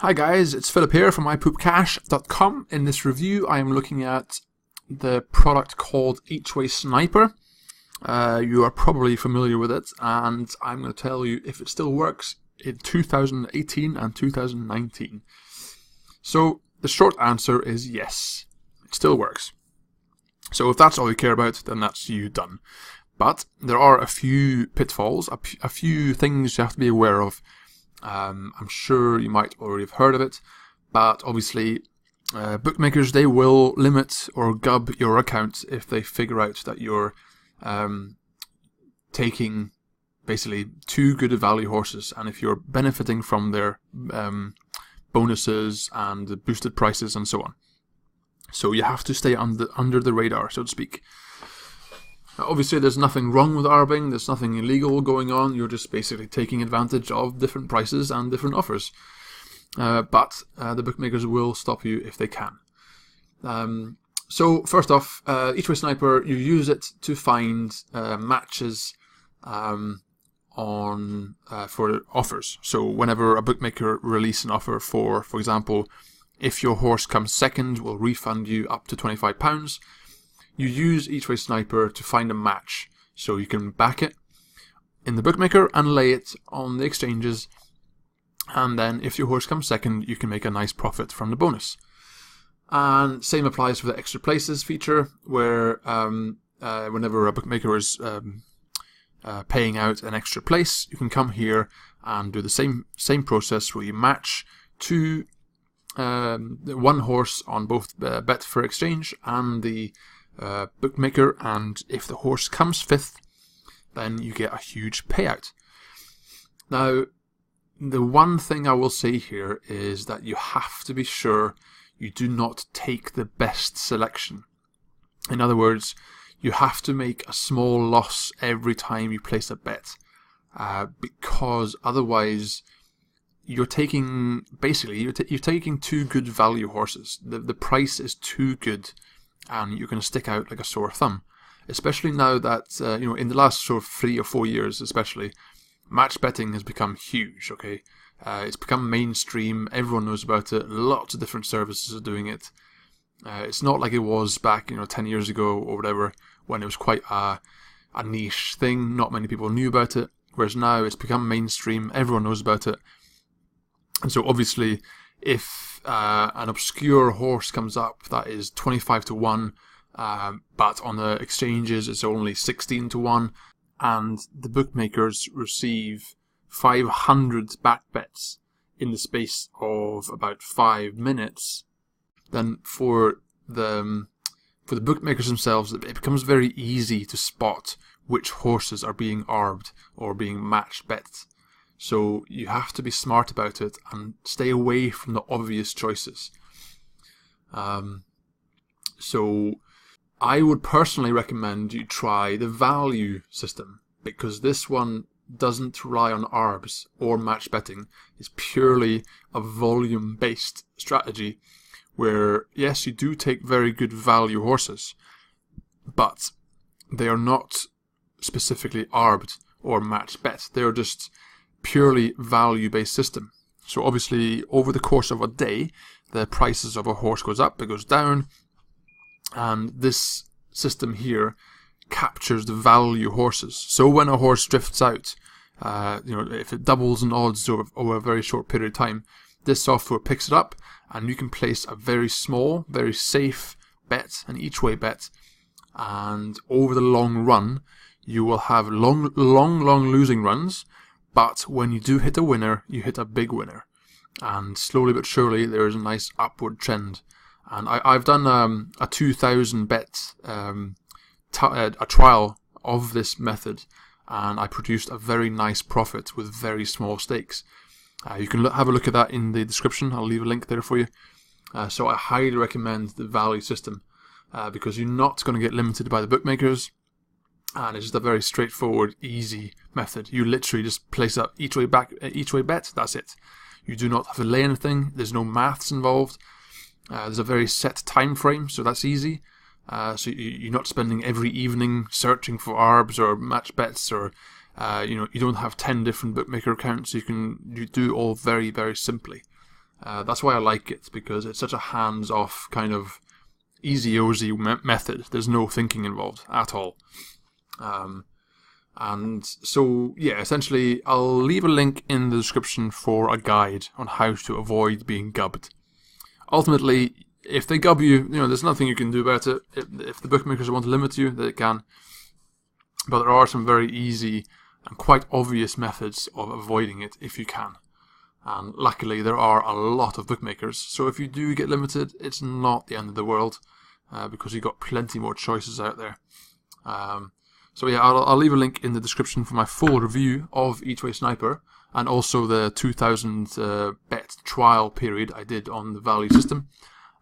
Hi guys, it's Philip here from mypoopcash.com. In this review I am looking at the product called Each-Way Sniper. You are probably familiar with it, and I'm going to tell you if it still works in 2018 and 2019. So the short answer is yes, it still works. So if that's all you care about, then that's you done. But there are a few pitfalls, a few things you have to be aware of. I'm sure you might already have heard of it, but obviously bookmakers, they will limit or gub your account if they figure out that you're taking basically too good a value horses, and if you're benefiting from their bonuses and the boosted prices and so on. So you have to stay under the radar, so to speak. Obviously, there's nothing wrong with arbing, there's nothing illegal going on, you're just basically taking advantage of different prices and different offers. But the bookmakers will stop you if they can. So, first off, Each-Way Sniper, you use it to find matches for offers. So, whenever a bookmaker releases an offer for example, if your horse comes second, we'll refund you up to £25. You use Each-Way Sniper to find a match, so you can back it in the bookmaker and lay it on the exchanges, and then if your horse comes second, you can make a nice profit from the bonus. And same applies for the extra places feature, where whenever a bookmaker is paying out an extra place, you can come here and do the same process where you match to one horse on both bet for exchange and the bookmaker, and if the horse comes fifth, then you get a huge payout. Now, the one thing I will say here is that you have to be sure you do not take the best selection. In other words, you have to make a small loss every time you place a bet, because otherwise you're taking too good value horses. The price is too good, and you're going to stick out like a sore thumb. Especially now that in the last sort of 3 or 4 years, especially, match betting has become huge. Okay, it's become mainstream. Everyone knows about it. Lots of different services are doing it. It's not like it was back 10 years ago or whatever, when it was quite a niche thing. Not many people knew about it. Whereas now it's become mainstream. Everyone knows about it. And so obviously, if an obscure horse comes up that is 25-1, but on the exchanges it's only 16-1, and the bookmakers receive 500 back bets in the space of about 5 minutes, then for the bookmakers themselves, it becomes very easy to spot which horses are being arbed or being match bet. So you have to be smart about it and stay away from the obvious choices. So I would personally recommend you try the value system, because this one doesn't rely on arbs or match betting. It's purely a volume-based strategy where, yes, you do take very good value horses, but they are not specifically arbed or match bet. They are just purely value-based system. So obviously, over the course of a day, the prices of a horse goes up, it goes down, and this system here captures the value horses. So when a horse drifts out, if it doubles in odds over a very short period of time, this software picks it up, and you can place a very small, very safe bet, an each-way bet, and over the long run, you will have long losing runs. But when you do hit a winner, you hit a big winner. And slowly but surely, there is a nice upward trend. And I've done a 2,000 bet a trial of this method, and I produced a very nice profit with very small stakes. You can have a look at that in the description. I'll leave a link there for you. So I highly recommend the value system, because you're not going to get limited by the bookmakers. And it's just a very straightforward, easy method. You literally just place up each way bet, that's it. You do not have to lay anything, there's no maths involved. There's a very set time frame, so that's easy. So you're not spending every evening searching for arbs or match bets, or you don't have 10 different bookmaker accounts. You do all very, very simply. That's why I like it, because it's such a hands-off kind of easy-ozy method. There's no thinking involved at all. And so, yeah, essentially, I'll leave a link in the description for a guide on how to avoid being gubbed. Ultimately, if they gub you, there's nothing you can do about it. If the bookmakers want to limit you, they can. But there are some very easy and quite obvious methods of avoiding it if you can. And luckily, there are a lot of bookmakers. So if you do get limited, it's not the end of the world, because you've got plenty more choices out there. So yeah, I'll leave a link in the description for my full review of Each Way Sniper, and also the 2,000 bet trial period I did on the value system.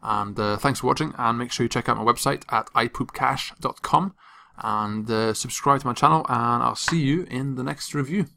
And thanks for watching, and make sure you check out my website at ipoopcash.com, and subscribe to my channel, and I'll see you in the next review.